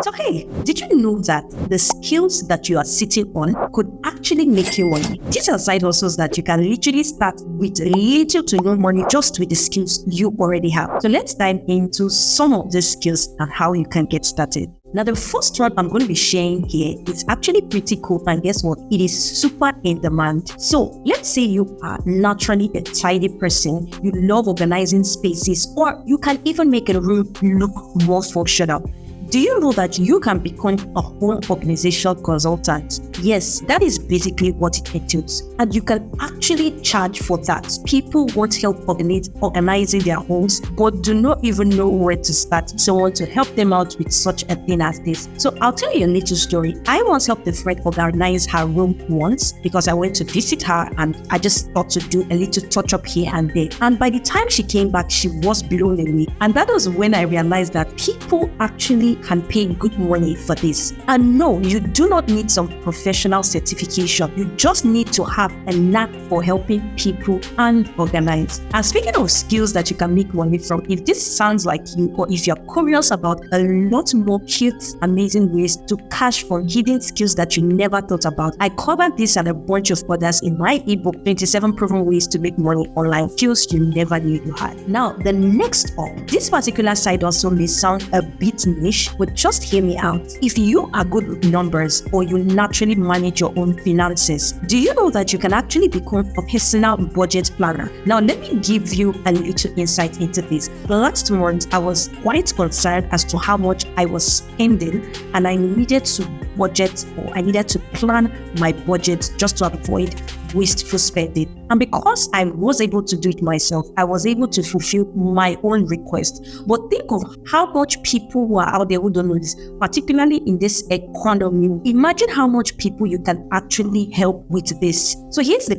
So hey, did you know that the skills that you are sitting on could actually make you money? These are side hustles that you can literally start with little to no money just with the skills you already have. So let's dive into some of the skills and how you can get started. Now, the first one I'm going to be sharing here is actually pretty cool, and guess what? It is super in demand. So let's say you are naturally a tidy person, you love organizing spaces, or you can even make a room look more functional. Do you know that you can become a home organizational consultant? Yes, that is basically what it entails. And you can actually charge for that. People want help organizing their homes, but do not even know where to start. So want to help them out with such a thing as this. So I'll tell you a little story. I once helped a friend organize her room once because I went to visit her and I just thought to do a little touch up here and there. And by the time she came back, she was blown away. And that was when I realized that people actually can pay good money for this. And no, you do not need some professional certification. You just need to have a knack for helping people and organize. And speaking of skills that you can make money from, if this sounds like you, or if you're curious about a lot more cute, amazing ways to cash from hidden skills that you never thought about, I covered this and a bunch of others in my ebook, 27 Proven Ways to Make Money Online, Skills You Never Knew You Had. Now, the next up, this particular side also may sound a bit niche, but just hear me out. If you are good with numbers or you naturally manage your own finances, do you know that you can actually become a personal budget planner? Now, let me give you a little insight into this. Last month, I was quite concerned as to how much I was spending, and I needed to budget, or I needed to plan my budget just to avoid wasteful spending. And because I was able to do it myself, I was able to fulfill my own request. But think of how much people who are out there who don't know this, particularly in this economy. Imagine how much people you can actually help with this. So here's the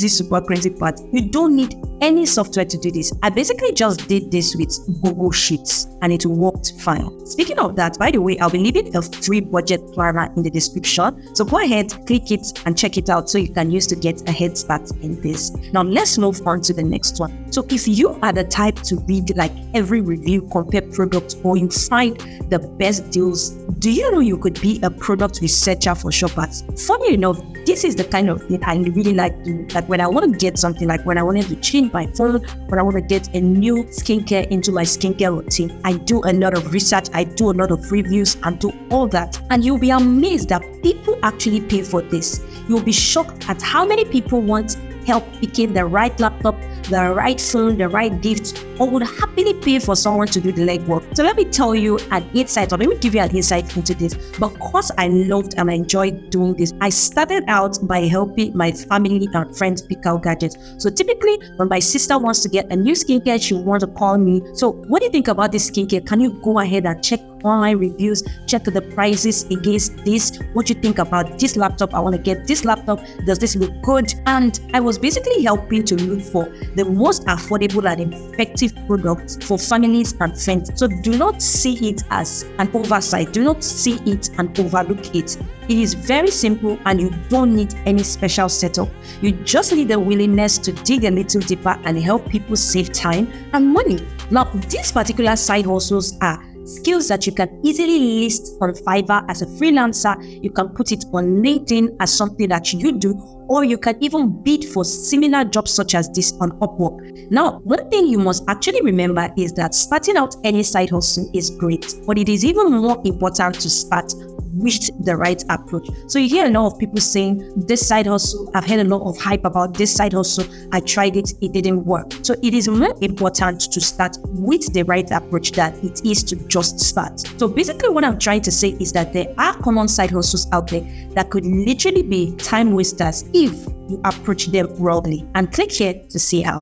super crazy part. You don't need any software to do this. I basically just did this with Google Sheets and it worked fine. Speaking of that, by the way, I'll be leaving a free budget planner in the description. So go ahead, click it and check it out so you can use to get a head start in this. Now let's move on to the next one. So if you are the type to read like every review, compare products, or you find the best deals, do you know you could be a product researcher for shoppers? Funny enough, this is the kind of thing I really like doing. Like when I want to get something, like when I wanted to change my phone, when I want to get a new skincare into my skincare routine, I do a lot of research, I do a lot of reviews and do all that. And you'll be amazed that people actually pay for this. You'll be shocked at how many people want help picking the right laptop, the right phone, the right gift, or would happily pay for someone to do the legwork. So let me tell you an insight, or let me give you an insight into this. Because I loved and I enjoyed doing this, I started out by helping my family and friends pick out gadgets. So typically, when my sister wants to get a new skincare, she wants to call me. So what do you think about this skincare? Can you go ahead and check online reviews, check the prices against this? What do you think about this laptop? I want to get this laptop. Does this look good? And I was basically helping to look for the most affordable and effective products for families and friends. So do not see it as an oversight. Do not see it and overlook it. It is very simple and you don't need any special setup. You just need the willingness to dig a little deeper and help people save time and money. Now, these particular side hustles are skills that you can easily list on Fiverr as a freelancer. You can put it on LinkedIn as something that you do, or you can even bid for similar jobs such as this on Upwork. Now, one thing you must actually remember is that starting out any side hustle is great, but it is even more important to start with the right approach. So you hear a lot of people saying this side hustle, I've heard a lot of hype about this side hustle, I tried it, it didn't work. So it is more important to start with the right approach than it is to just start. So basically what I'm trying to say is that there are common side hustles out there that could literally be time wasters if you approach them wrongly. And click here to see how.